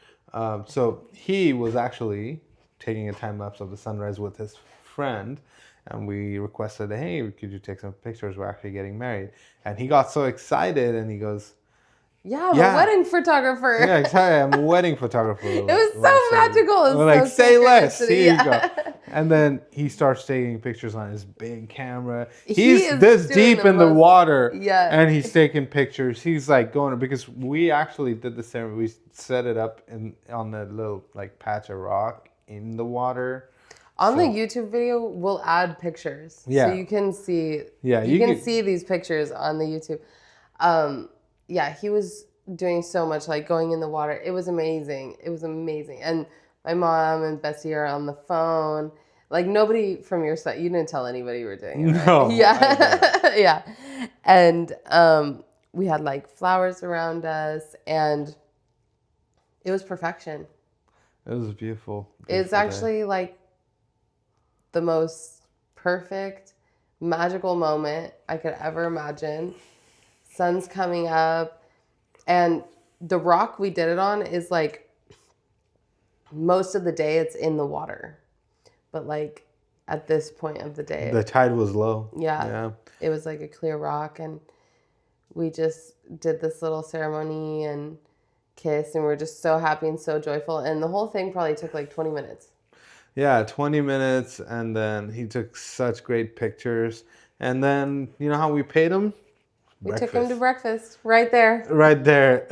So he was actually taking a time lapse of the sunrise with his friend, and we requested, hey, could you take some pictures? We're actually getting married. And he got so excited, and he goes, I'm a wedding photographer. Yeah, exactly. I'm a wedding photographer. It was so magical. It was like, so say less. Here you go. And then he starts taking pictures on his big camera. He's this deep in the water. Yeah. And he's taking pictures. He's like going, because we actually did the ceremony. We set it up on a little like patch of rock in the water. On the YouTube video, we'll add pictures. Yeah. So you can see. Yeah. You can see these pictures on the YouTube. He was doing so much, like going in the water. It was amazing. And my mom and Bessie are on the phone. Like nobody from your side, you didn't tell anybody you were doing it, right? No. Yeah. Yeah. And we had like flowers around us, and it was perfection. It was beautiful. It's actually like the most perfect, magical moment I could ever imagine. Sun's coming up, and the rock we did it on is like most of the day it's in the water, but like at this point of the day the tide was low. Yeah. It was like a clear rock, and we just did this little ceremony and kissed, and we're just so happy and so joyful, and the whole thing probably took like 20 minutes. Yeah, 20 minutes, and then he took such great pictures, and then you know how we paid him? We took him to breakfast right there. Right there.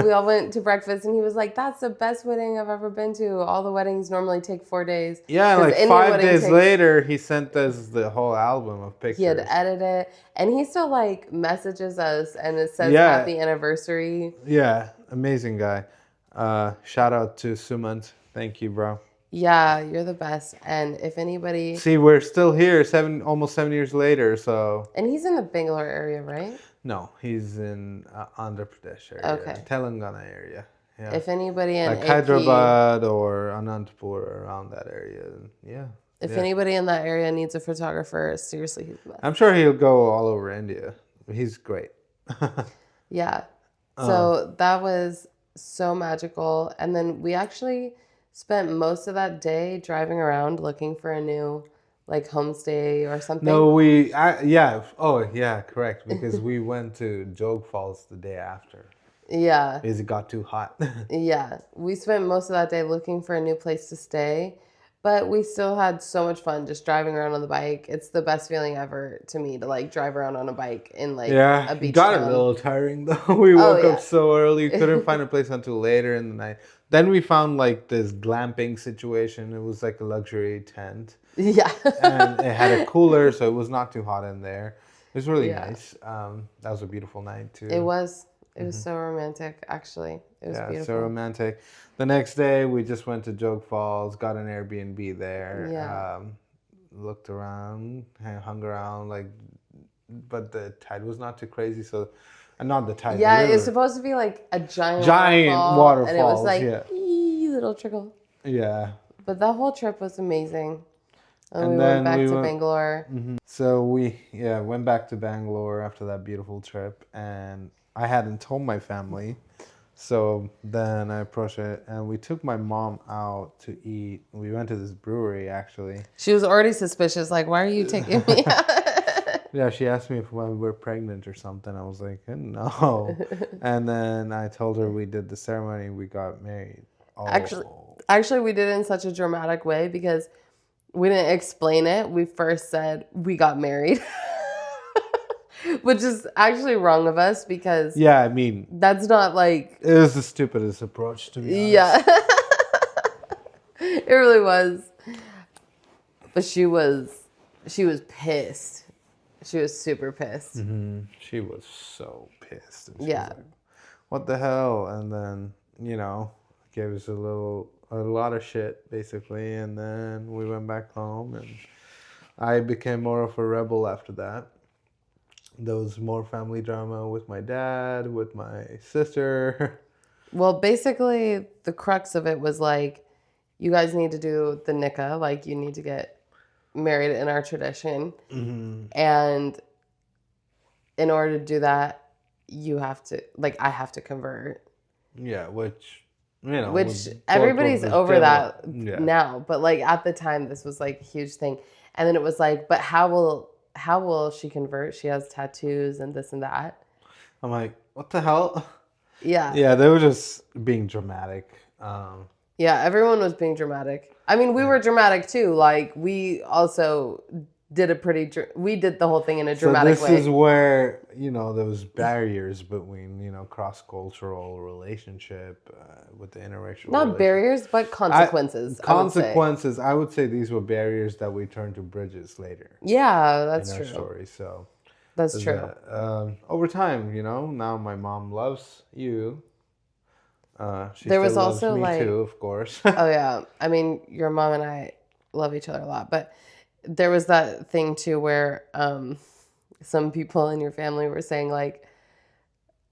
We all went to breakfast, and he was like, that's the best wedding I've ever been to. All the weddings normally take 4 days. Yeah, like 5 days later, he sent us the whole album of pictures. He had edited it, and he still like messages us, and it says happy anniversary. Yeah, amazing guy. Shout out to Sumant. Thank you, bro. Yeah, you're the best. And if anybody... See, we're still here almost 7 years later, so... And he's in the Bangalore area, right? No, he's in Andhra Pradesh area. Okay. Telangana area. Yeah. If anybody in like Hyderabad or Anantapur, around that area. Yeah. If anybody in that area needs a photographer, seriously, he's the best. I'm sure he'll go all over India. He's great. Yeah. So that was so magical. And then we actually spent most of that day driving around looking for a new like homestay or something. No, correct. Because we went to Jog Falls the day after. Yeah. Because it got too hot. Yeah. We spent most of that day looking for a new place to stay. But we still had so much fun just driving around on the bike. It's the best feeling ever to me to like drive around on a bike in like a beach got town. a little tiring though. We woke up so early, couldn't find a place until later in the night. Then we found like this glamping situation. It was like a luxury tent. Yeah. And it had a cooler, so it was not too hot in there. It was really nice. That was a beautiful night too. It was. It was so romantic, actually. It was beautiful. So romantic. The next day, we just went to Joke Falls, got an Airbnb there. Yeah. Looked around, hung around, but the tide was not too crazy. So, not the tide. Yeah, it's supposed to be like a giant waterfall, and it was like little trickle. Yeah. But that whole trip was amazing. And we went back to Bangalore. Mm-hmm. So we went back to Bangalore after that beautiful trip, and I hadn't told my family. So then I approached it, and we took my mom out to eat. We went to this brewery, actually. She was already suspicious, like, why are you taking me out? Yeah, she asked me if we were pregnant or something. I was like, no. And then I told her we did the ceremony, we got married. Oh. Actually, we did it in such a dramatic way because we didn't explain it. We first said we got married. Which is actually wrong of us because... Yeah, I mean... That's not like... It was the stupidest approach, to be honest. Yeah. It really was. But she was pissed. She was super pissed. Mm-hmm. She was so pissed. And she was like, what the hell? And then, gave us a lot of shit, basically. And then we went back home, and I became more of a rebel after that. There was more family drama with my dad, with my sister. Well, basically, the crux of it was like, you guys need to do the nikah, like you need to get married in our tradition. Mm-hmm. And in order to do that, you have to, like, I have to convert. Yeah, which everybody's over that now. But like at the time, this was like a huge thing. And then it was like, but how will she convert? She has tattoos and this and that. I'm like, what the hell? Yeah. Yeah, they were just being dramatic. Yeah, everyone was being dramatic. I mean, we were dramatic too. Like, we also did we did the whole thing in a dramatic way. So this is where, there was barriers between, cross-cultural relationship with the interracial Not barriers, but consequences. I would say these were barriers that we turned to bridges later. Yeah, that's true. In our story, so... That's true. Over time, now my mom loves you. She there was still also loves me like, too, of course. Oh yeah, I mean, your mom and I love each other a lot, but there was that thing too where some people in your family were saying like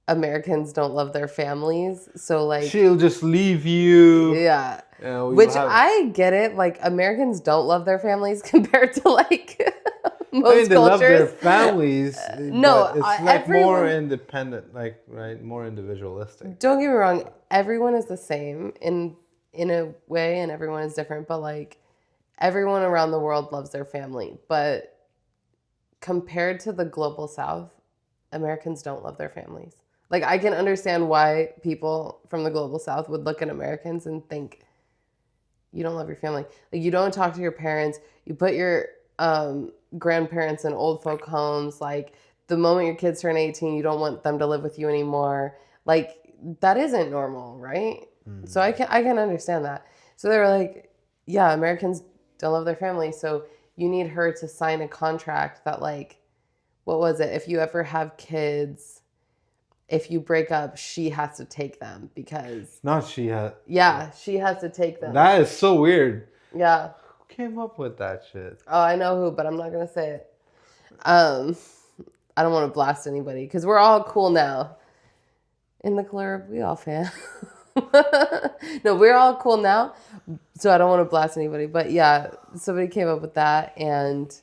Americans don't love their families, so like she'll just leave you. Yeah, which I get it. Like Americans don't love their families compared to like. Most they cultures. love their families. No, it's like more independent, like more individualistic. Don't get me wrong. Everyone is the same in a way, and everyone is different. But like, everyone around the world loves their family. But compared to the global South, Americans don't love their families. Like, I can understand why people from the global South would look at Americans and think, you don't love your family. Like, you don't talk to your parents. You put your grandparents in old folk homes. Like, the moment your kids turn 18, you don't want them to live with you anymore. Like, that isn't normal, right? Mm. So I can understand that. So they were like, yeah, Americans don't love their family, so you need her to sign a contract that, like, what was it? If you ever have kids, if you break up, she has to take them because... Not she has... Yeah, she has to take them. That is so weird. Yeah. Came up with that shit? Oh, I know who, but I'm not going to say it. I don't want to blast anybody because we're all cool now. In the club, we all fan. No, we're all cool now, so I don't want to blast anybody. But yeah, somebody came up with that, and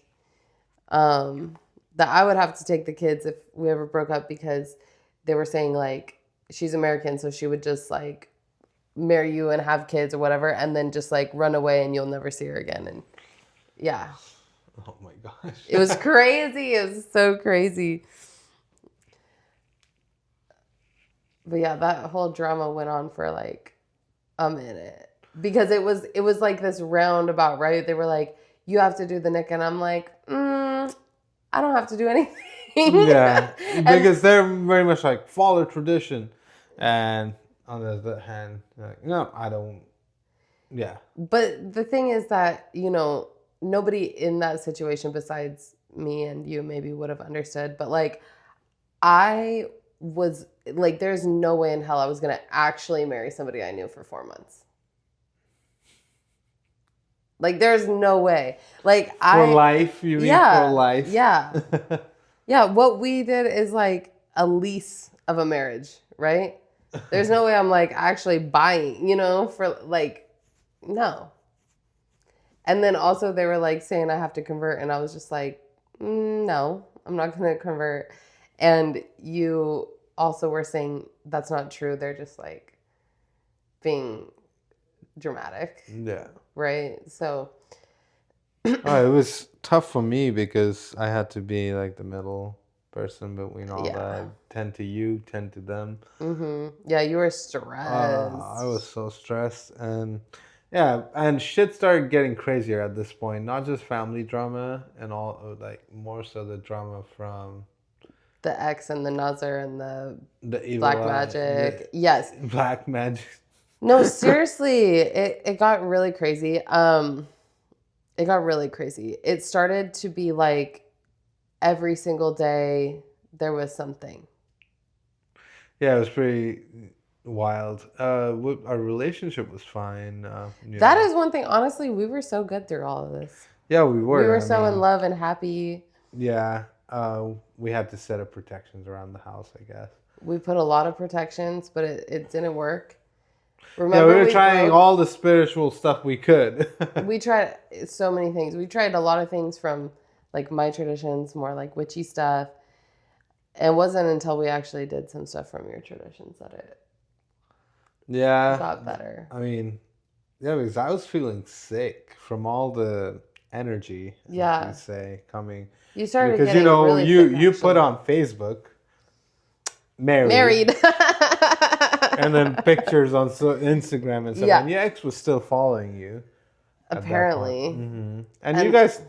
that I would have to take the kids if we ever broke up because they were saying, like, she's American, so she would just, like, marry you and have kids or whatever, and then just like run away and you'll never see her again. And yeah. Oh my gosh. It was crazy. It was so crazy. But yeah, that whole drama went on for like a minute. because it was like this roundabout, right? They were like, you have to do the nick, and I'm like, I don't have to do anything. Yeah, because they're very much like follow tradition, and on the other hand, like, no, I don't. Yeah. But the thing is that, nobody in that situation besides me and you maybe would have understood. But like, I was like, there's no way in hell I was going to actually marry somebody I knew for 4 months. Like, there's no way. Like, For life, you mean for life? Yeah. Yeah. What we did is like a lease of a marriage, right? There's no way I'm like actually buying, for like, no. And then also they were like saying I have to convert, and I was just like, no, I'm not going to convert. And you also were saying that's not true. They're just like being dramatic. Yeah. Right? So. It was tough for me because I had to be like the middle person between all that. Tend to you, tend to them. Yeah, you were stressed. I was so stressed, and and shit started getting crazier at this point. Not just family drama and all, like more so the drama from the ex and the Nazar and the evil black magic. Yes, black magic. No, seriously, it got really crazy. It got really crazy. It started to be like every single day there was something. Yeah, it was pretty wild. Our relationship was fine. That is one thing. Honestly, we were so good through all of this. Yeah, we were. We were in love and happy. Yeah. We had to set up protections around the house, I guess. We put a lot of protections, but it didn't work. Remember, we were trying all the spiritual stuff we could. We tried so many things. We tried a lot of things from like my traditions, more like witchy stuff. It wasn't until we actually did some stuff from your traditions that it got better. I mean, because I was feeling sick from all the energy, like you say, coming. You started because getting really sick, you put on Facebook married. And then pictures on Instagram and stuff. Yeah. And your ex was still following you. Apparently. And you guys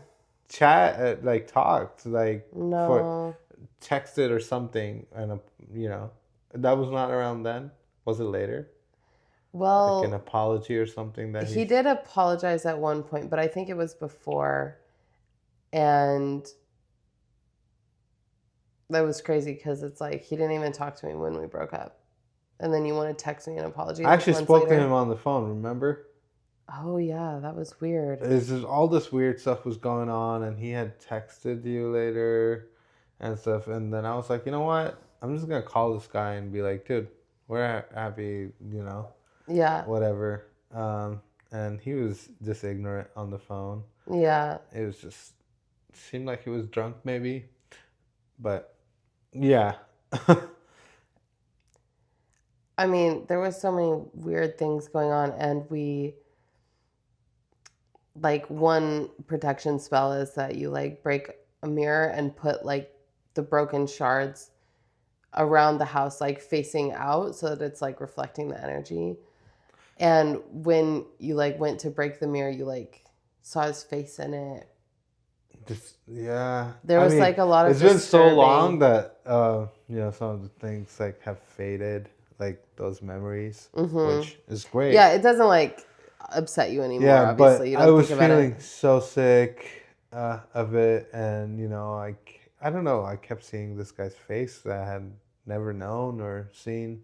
talked, no. Texted or something. And, that was not around then. Was it later? Well. Like an apology or something that he did apologize at one point, but I think it was before. And that was crazy because it's like he didn't even talk to me when we broke up. And then you want to text me an apology. I actually spoke to him on the phone, remember? Oh, yeah. That was weird. All this weird stuff was going on, and he had texted you later and stuff. And then I was like, you know what? I'm just going to call this guy and be like, dude, we're happy, Yeah. Whatever. And he was just ignorant on the phone. Yeah. It was just, seemed like he was drunk maybe. But, yeah. I mean, there was so many weird things going on, and one protection spell is that you break a mirror and put the broken shards around the house, facing out, so that it's reflecting the energy. And when you went to break the mirror, you saw his face in it. There was a lot of. It's been so long that some of the things have faded. Those memories, which is great. Yeah, it doesn't upset you anymore. Yeah, obviously. But I was feeling so sick of it, and I don't know. I kept seeing this guy's face that I had never known or seen.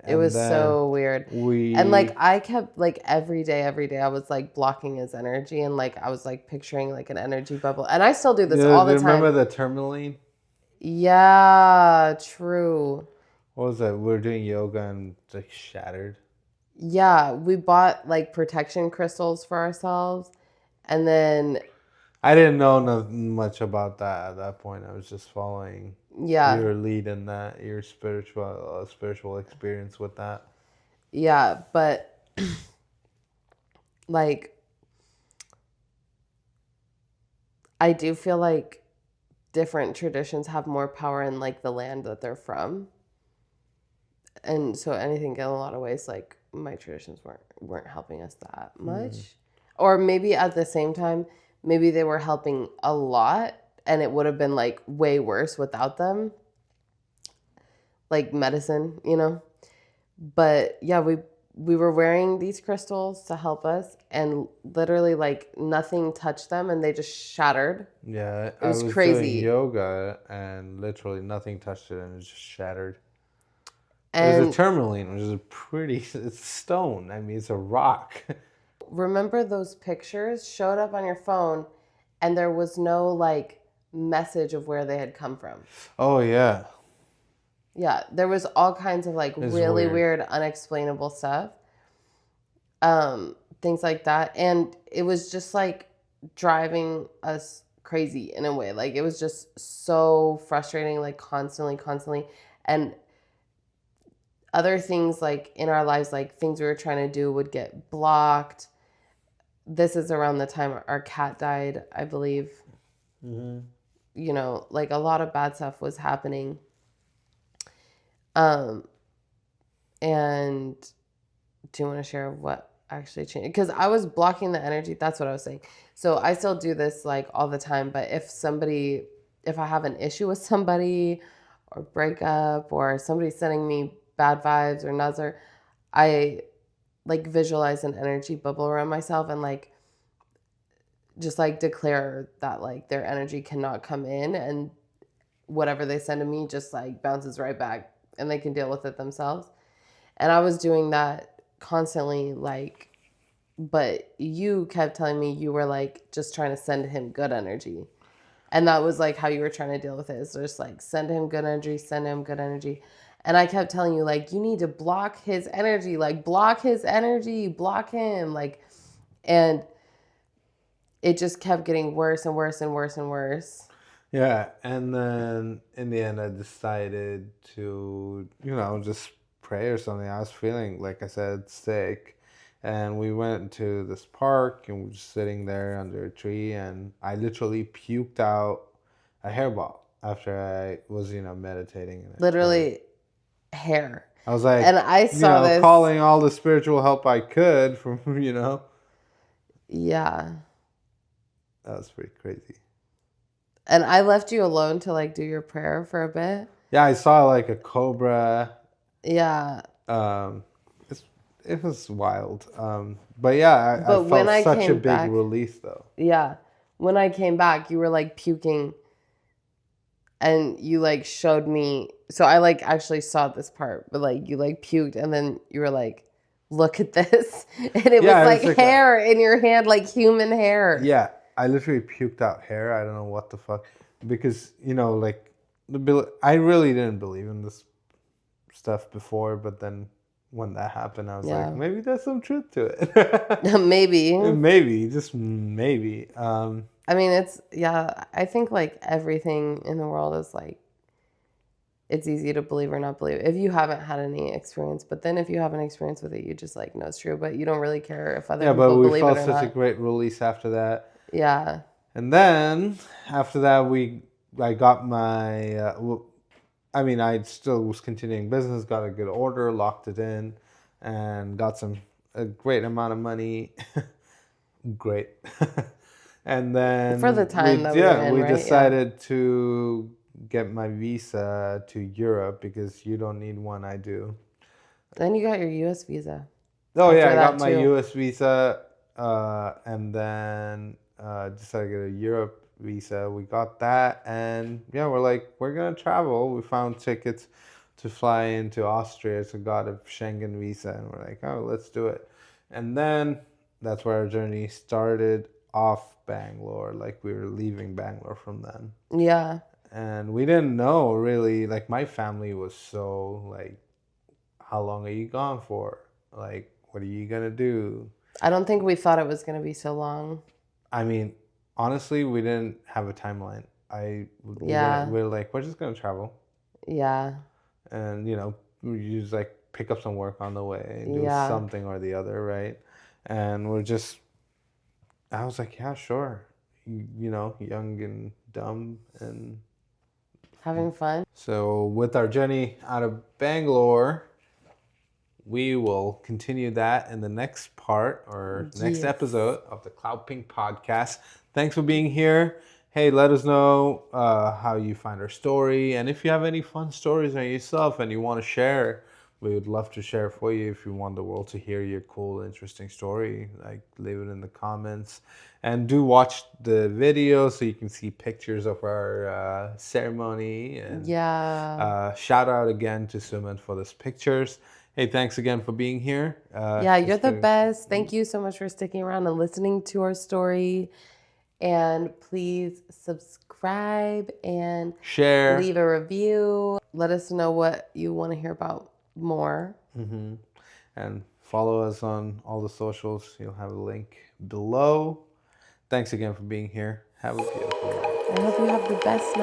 And it was so weird. I kept every day I was blocking his energy, and I was picturing an energy bubble, and I still do this all the time. Remember the tourmaline? Yeah, true. What was that? We were doing yoga and it's shattered. Yeah, we bought protection crystals for ourselves, and then I didn't know much about that at that point. I was just following your lead in that, your spiritual experience with that. Yeah, but I do feel different traditions have more power in the land that they're from. And so anything in a lot of ways my traditions weren't helping us that much. Or maybe at the same time, maybe they were helping a lot and it would have been like way worse without them. Like medicine, you know? But yeah, we were wearing these crystals to help us, and literally like nothing touched them and they just shattered. Yeah, It was I was crazy. doing yoga and literally nothing touched it and it just shattered. And it was a tourmaline, which is it's stone. I mean, it's a rock. remember those pictures showed up on your phone and there was no like message of where they had come from. Oh, yeah. Yeah, there was all kinds of like It's really weird, unexplainable stuff. Things like that. And it was just like driving us crazy in a way. Like it was just so frustrating, like constantly. And other things like in our lives, like things we were trying to do would get blocked. This is around the time our cat died, I believe. You know, like a lot of bad stuff was happening. And do you want to share what actually changed? Because I was blocking the energy. That's what I was saying. So I still do this like all the time. But if I have an issue with somebody or breakup or somebody sending me bad vibes or nazar, I like visualize an energy bubble around myself and like just like declare that like their energy cannot come in, and whatever they send to me just like bounces right back and they can deal with it themselves. And I was doing that constantly, like, but you kept telling me you were like just trying to send him good energy. And that was like how you were trying to deal with it. Is just like send him good energy, send him good energy. And I kept telling you like you need to block his energy, like block his energy, block him, like, and it just kept getting worse and worse and worse and worse. Yeah, and then in the end I decided to, just pray or something. I was feeling, like I said, sick. And we went to this park and we were just sitting there under a tree and I literally puked out a hairball after I was, meditating. And Literally hair. I was like, and I saw this calling all the spiritual help I could from, Yeah. That was pretty crazy. And I left you alone to like do your prayer for a bit. Yeah, I saw like a cobra. Yeah. It was wild. But yeah, I felt such a big release though. Yeah. When I came back, you were like puking and you like showed me. So I like actually saw this part, but like you like puked and then you were like, look at this. And it was like hair in your hand, like human hair. Yeah. I literally puked out hair. I don't know what the fuck. Because, like, I really didn't believe in this stuff before. But then when that happened, I was like, maybe there's some truth to it. Maybe. Maybe. Just maybe. I mean, I think, like, everything in the world is, like, it's easy to believe or not believe if you haven't had any experience. But then if you have an experience with it, you just, like, know it's true. But you don't really care if other people believe it or not. Yeah, but we felt such a great release after that. Yeah. And then after that, I got my, I still was continuing business, got a good order, locked it in, and got a great amount of money. Great. And then for the time we decided to get my visa to Europe because you don't need one, I do. Then you got your U.S. visa. Oh yeah, I got my U.S. visa, and then decided to get a Europe visa. We got that, and yeah, we're gonna travel. We found tickets to fly into Austria, so got a Schengen visa, and we're like, oh, let's do it. And then that's where our journey started off Bangalore. Like we were leaving Bangalore from then. Yeah. And we didn't know really. Like my family was so like, how long are you gone for? Like, what are you gonna do? I don't think we thought it was gonna be so long. I mean, honestly, we didn't have a timeline. We're like, we're just gonna travel. Yeah. And we just like pick up some work on the way, do something or the other, right? And I was like, yeah, sure. Young and dumb and having fun. So with our journey out of Bangalore, we will continue that in the next part or next episode of the Cloud Pink podcast. Thanks for being here. Hey, let us know how you find our story. And if you have any fun stories on yourself and you want to share, we would love to share for you. If you want the world to hear your cool, interesting story, like leave it in the comments. And do watch the video so you can see pictures of our ceremony. And shout out again to Suman for these pictures. Hey, thanks again for being here. You're the best. Thank you so much for sticking around and listening to our story. And please subscribe and share, leave a review. Let us know what you want to hear about more. And follow us on all the socials. You'll have a link below. Thanks again for being here. Have a beautiful night. I hope you have the best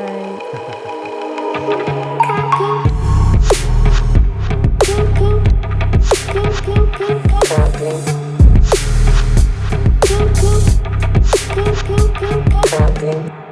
night.